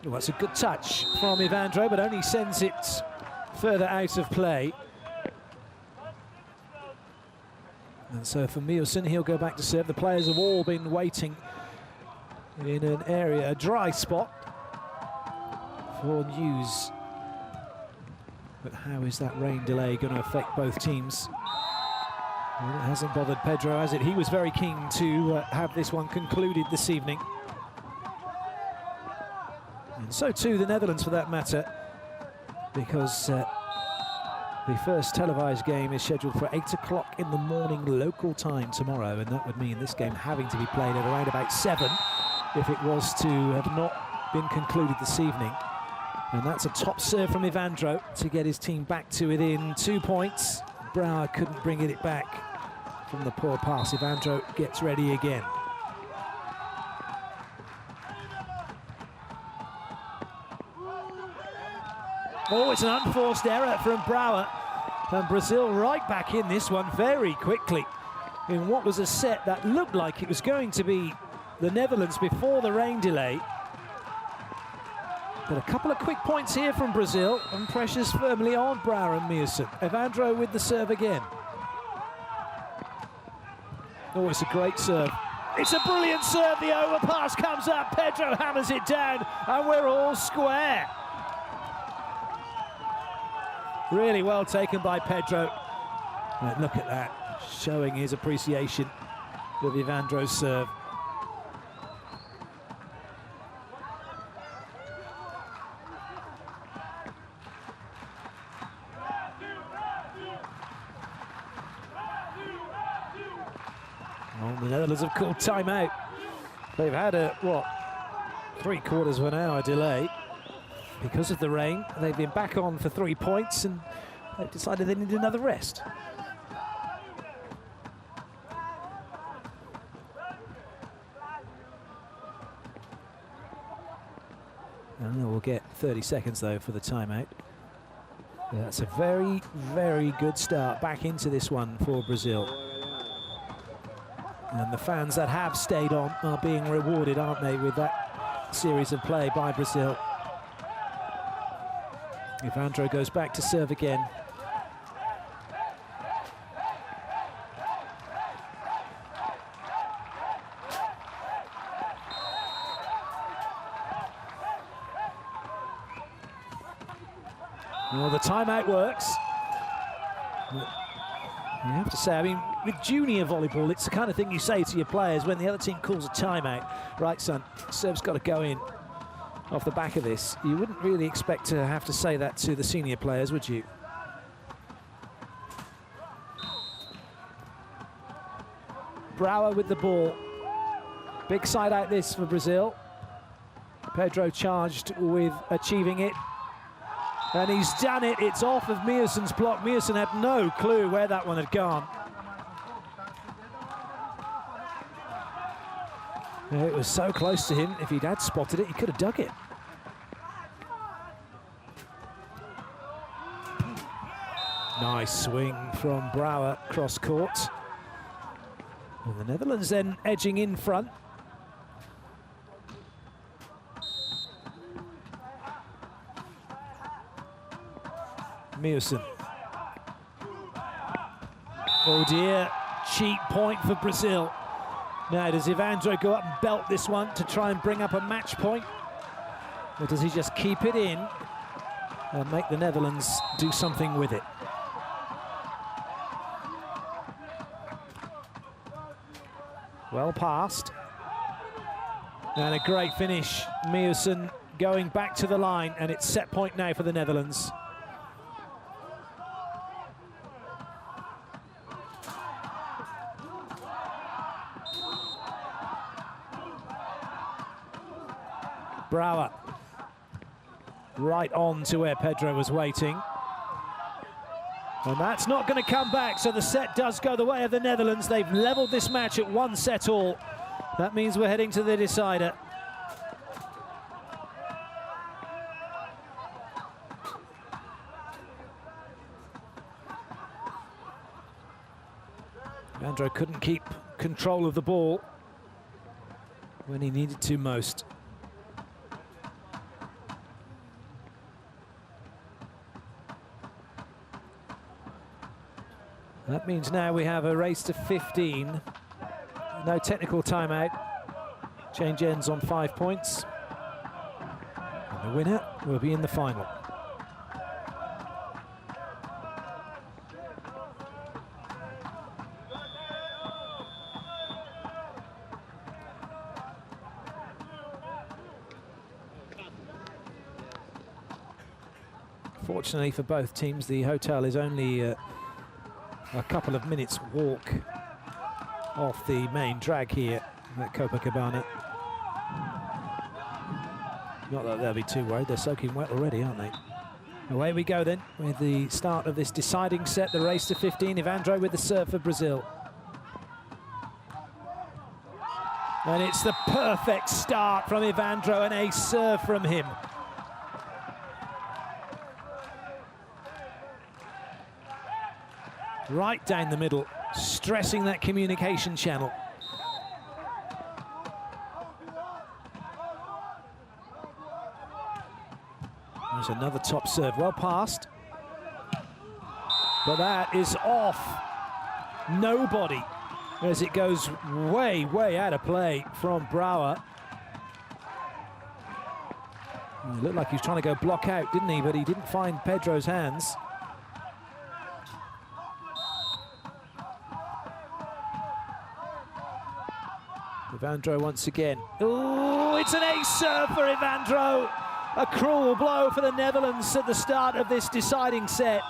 Well, that's a good touch from Evandro, but only sends it further out of play. And so for Mielsen, he'll go back to serve. The players have all been waiting in an area, a dry spot for news. But how is that rain delay going to affect both teams? Well, it hasn't bothered Pedro, has it? He was very keen to have this one concluded this evening. And so too the Netherlands, for that matter, because the first televised game is scheduled for 8 o'clock in the morning local time tomorrow, and that would mean this game having to be played at around about 7 if it was to have not been concluded this evening. And that's a top serve from Evandro to get his team back to within 2 points. Brouwer couldn't bring it back from the poor pass. Evandro gets ready again. Oh, it's an unforced error from Brouwer. And Brazil right back in this one very quickly in what was a set that looked like it was going to be the Netherlands before the rain delay. But a couple of quick points here from Brazil, and pressure's firmly on Brouwer and Mielsen. Evandro with the serve again. Oh, it's a great serve. It's a brilliant serve. The overpass comes up. Pedro hammers it down, and we're all square. Really well taken by Pedro. And look at that, showing his appreciation of Evandro's serve. Well, the Netherlands have called timeout. They've had a, what, 3/4 of an hour delay. Because of the rain, they've been back on for 3 points, and they've decided they need another rest. And we'll get 30 seconds, though, for the timeout. Yeah, that's a very, very good start back into this one for Brazil. And the fans that have stayed on are being rewarded, aren't they, with that series of play by Brazil. Evandro goes back to serve again. Well, the timeout works. You have to say, I mean, with junior volleyball, it's the kind of thing you say to your players when the other team calls a timeout. Right, son, serve's got to go in. Off the back of this, you wouldn't really expect to have to say that to the senior players, would you? Brouwer with the ball. Big side out this for Brazil. Pedro charged with achieving it. And he's done it. It's off of Mielsen's block. Mielsen had no clue where that one had gone. It was so close to him. If he'd had spotted it, he could have dug it. Nice swing from Brouwer cross court. And the Netherlands then edging in front. Mielsen. Oh dear, cheap point for Brazil. Now, does Evandro go up and belt this one to try and bring up a match point? Or does he just keep it in and make the Netherlands do something with it? Well passed. And a great finish. Mielsen going back to the line, and it's set point now for the Netherlands. Brouwer right on to where Pedro was waiting. And that's not going to come back, so the set does go the way of the Netherlands. They've levelled this match at 1 set all. That means we're heading to the decider. Evandro couldn't keep control of the ball when he needed to most. That means now we have a race to 15. No technical timeout. Change ends on 5 points. And the winner will be in the final. Fortunately for both teams, the hotel is only a couple of minutes walk off the main drag here at Copacabana. Not that they'll be too worried, they're soaking wet already, aren't they? Away we go then with the start of this deciding set, the race to 15. Evandro with the serve for Brazil. And it's the perfect start from Evandro, an ace serve from him. Right down the middle, stressing that communication channel. There's another top serve, well passed. But that is off. Nobody, as it goes way, way out of play from Brouwer. It looked like he was trying to go block out, didn't he? But he didn't find Pedro's hands. Evandro once again. Oh, it's an ace serve for Evandro. A cruel blow for the Netherlands at the start of this deciding set,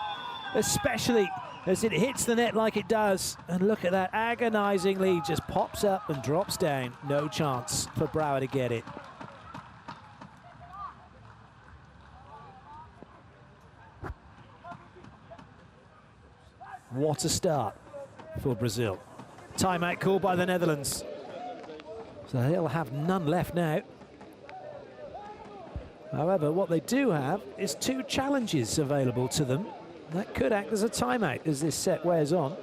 especially as it hits the net like it does. And look at that, agonizingly just pops up and drops down. No chance for Brouwer to get it. What a start for Brazil. Timeout called by the Netherlands. So they'll have none left now. However, what they do have is 2 challenges available to them. That could act as a timeout as this set wears on.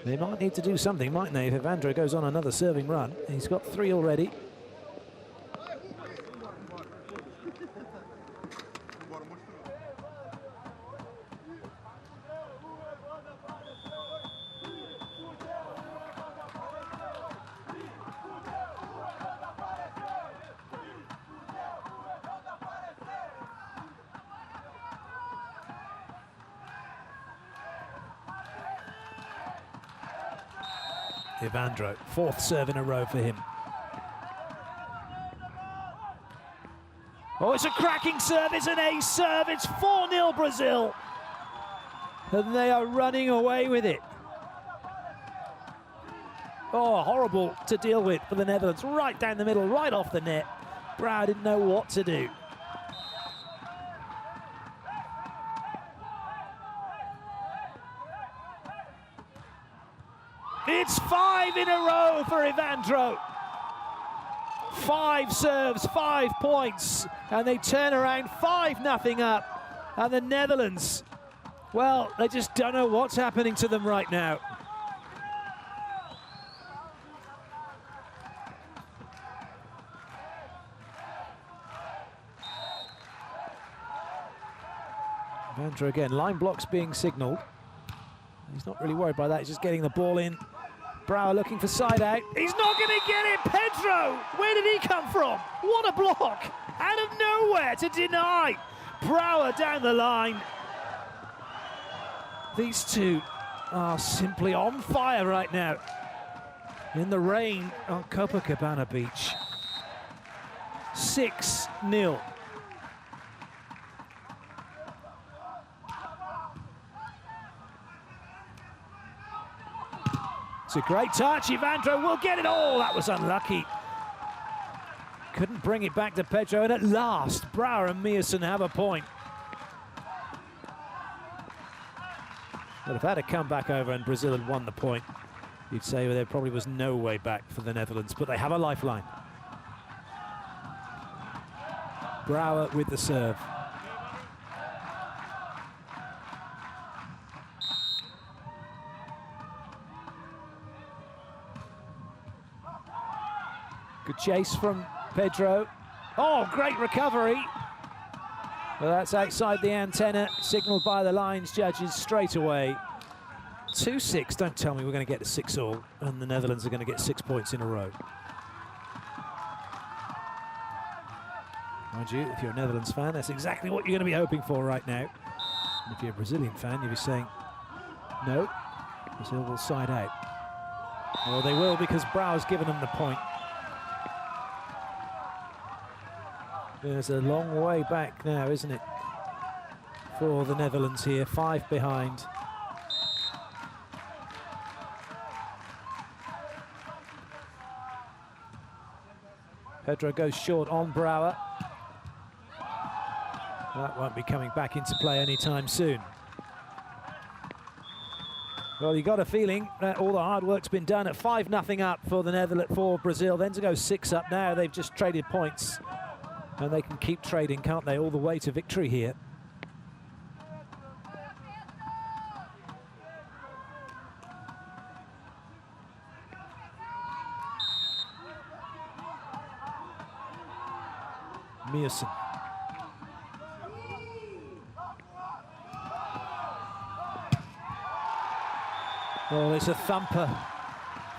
They might need to do something, mightn't they, if Evandro goes on another serving run. He's got 3 already. Evandro, 4th serve in a row for him. Oh, it's a cracking serve, it's an ace serve, it's 4-0 Brazil. And they are running away with it. Oh, horrible to deal with for the Netherlands. Right down the middle, right off the net. Brouwer didn't know what to do. It's 5 in a row for Evandro. 5 serves, 5 points, and they turn around 5-0 up. And the Netherlands, well, they just don't know what's happening to them right now. Evandro again, line blocks being signalled. He's not really worried by that, he's just getting the ball in. Brouwer looking for side out. He's not going to get it! Pedro! Where did he come from? What a block! Out of nowhere to deny! Brouwer down the line. These two are simply on fire right now in the rain on Copacabana Beach. 6-0. It's a great touch. Evandro will get it all. That was unlucky. Couldn't bring it back to Pedro, and at last, Brouwer and Miersen have a point. But if that had come back over and Brazil had won the point, you'd say there probably was no way back for the Netherlands, but they have a lifeline. Brouwer with the serve. Good chase from Pedro. Oh, great recovery. Well, that's outside the antenna, signalled by the lines judges straight away. 2-6, don't tell me we're going to get to 6-all, and the Netherlands are going to get 6 points in a row. Mind you, if you're a Netherlands fan, that's exactly what you're going to be hoping for right now. And if you're a Brazilian fan, you'll be saying, no, Brazil will side out. Well, they will, because Brouwer's given them the point. There's a long way back now, isn't it, for the Netherlands here, 5 behind. Pedro goes short on Brouwer. That won't be coming back into play anytime soon. Well, you got a feeling that all the hard work's been done at 5-0 up for the Netherlands, for Brazil, then to go 6 up now. They've just traded points. And they can keep trading, can't they, all the way to victory here. Miersen. Oh, it's a thumper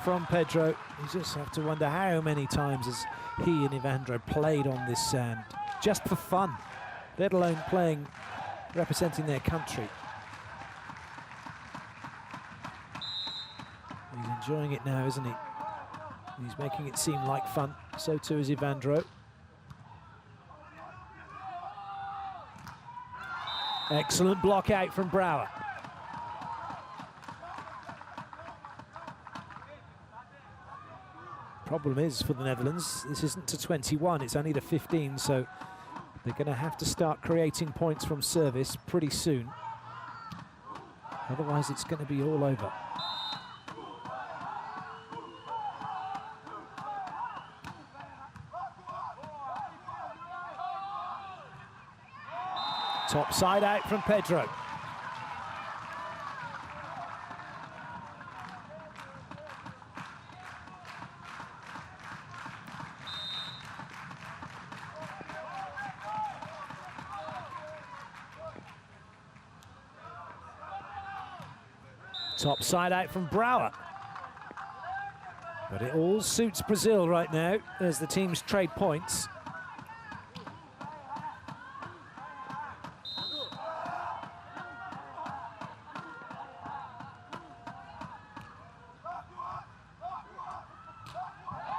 from Pedro. You just have to wonder how many times has he and Evandro played on this sand, just for fun, let alone playing, representing their country. He's enjoying it now, isn't he? He's making it seem like fun. So too is Evandro. Excellent block out from Brouwer. Problem is, for the Netherlands, this isn't to 21, it's only to 15, so they're going to have to start creating points from service pretty soon. Otherwise, it's going to be all over. Top side out from Pedro. Top side out from Brouwer. But it all suits Brazil right now as the teams trade points.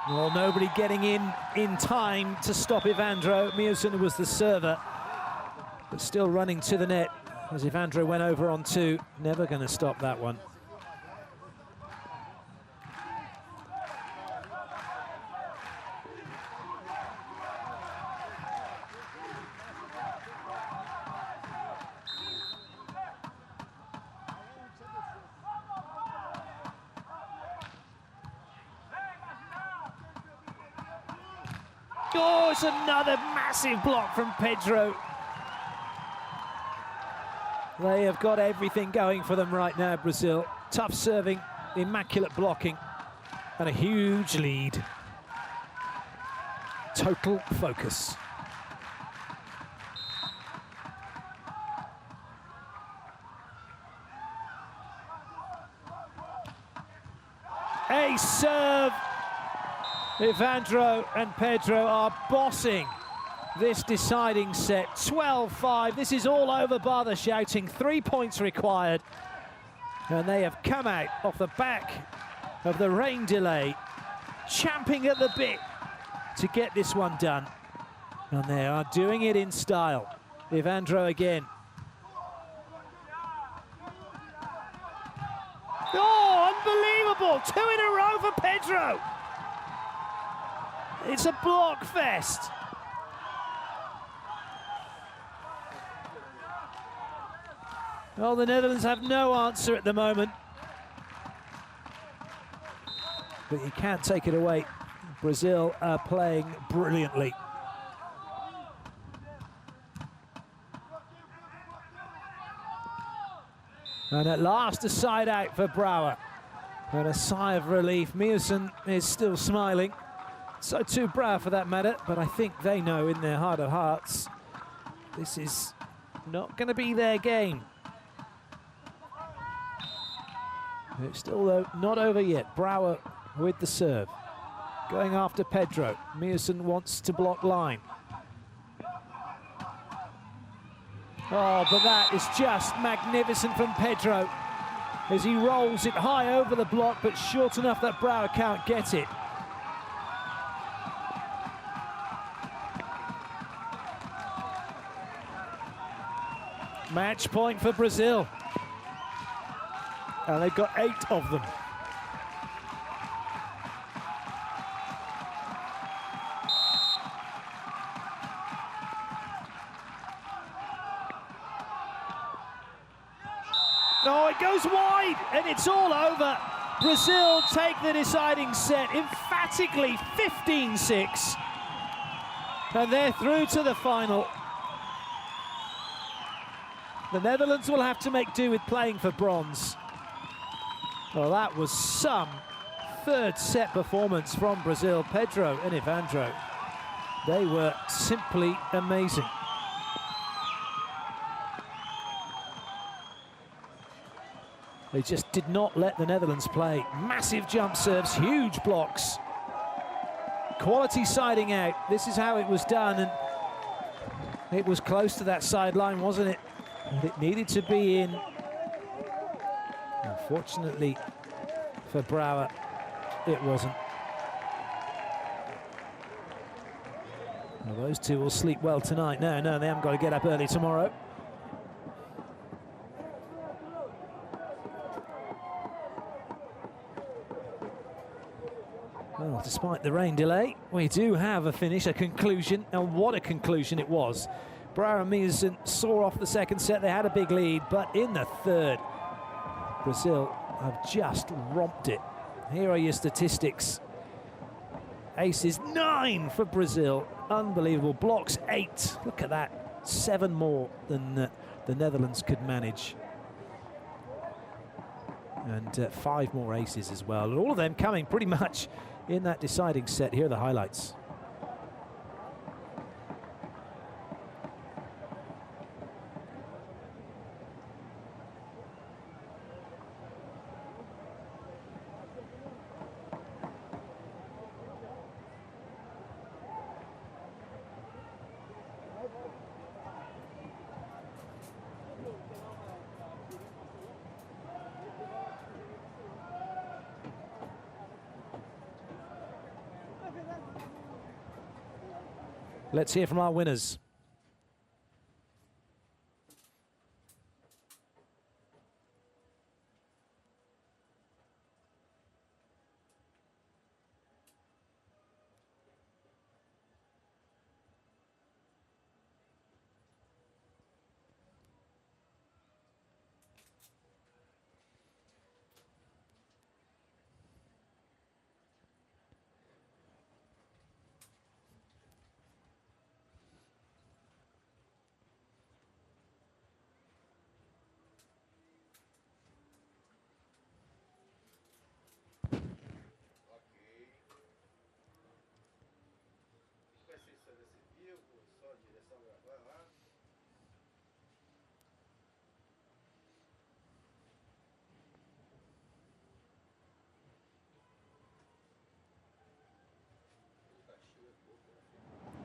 Well, nobody getting in time to stop Evandro. Miersen was the server, but still running to the net as Evandro went over on 2. Never going to stop that one. Oh, it's another massive block from Pedro. They have got everything going for them right now, Brazil. Tough serving, immaculate blocking, and a huge lead. Total focus. A serve. Evandro and Pedro are bossing this deciding set. 12-5. This is all over bar the shouting. 3 points required. And they have come out off the back of the rain delay, champing at the bit to get this one done. And they are doing it in style. Evandro again. Oh, unbelievable! 2 in a row for Pedro. It's a block fest. Well, the Netherlands have no answer at the moment. But you can't take it away. Brazil are playing brilliantly. And at last, a side out for Brouwer. And a sigh of relief. Miersen is still smiling. So too Brouwer for that matter. But I think they know in their heart of hearts this is not going to be their game. It's still, though, not over yet. Brouwer with the serve. Going after Pedro. Miersen wants to block line. Oh, but that is just magnificent from Pedro as he rolls it high over the block, but short enough that Brouwer can't get it. Match point for Brazil. And they've got 8 of them. Oh, it goes wide, and it's all over. Brazil take the deciding set emphatically, 15-6. And they're through to the final. The Netherlands will have to make do with playing for bronze. Well, that was some third set performance from Brazil. Pedro and Evandro, they were simply amazing. They just did not let the Netherlands play. Massive jump serves, huge blocks. Quality siding out. This is how it was done, and it was close to that sideline, wasn't it? And it needed to be in. Unfortunately for Brouwer, it wasn't. Well, those two will sleep well tonight. No, they haven't got to get up early tomorrow. Well, despite the rain delay, we do have a finish, a conclusion, and what a conclusion it was. Brouwer and Miersen saw off the second set. They had a big lead, but in the third, Brazil have just romped it. Here are your statistics. Aces 9 for Brazil. Unbelievable. Blocks 8. Look at that. 7 more than the Netherlands could manage. And 5 more aces as well. And all of them coming pretty much in that deciding set. Here are the highlights. Let's hear from our winners.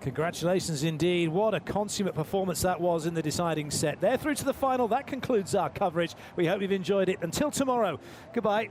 Congratulations indeed. What a consummate performance that was in the deciding set. They're through to the final. That concludes our coverage. We hope you've enjoyed it. Until tomorrow, goodbye.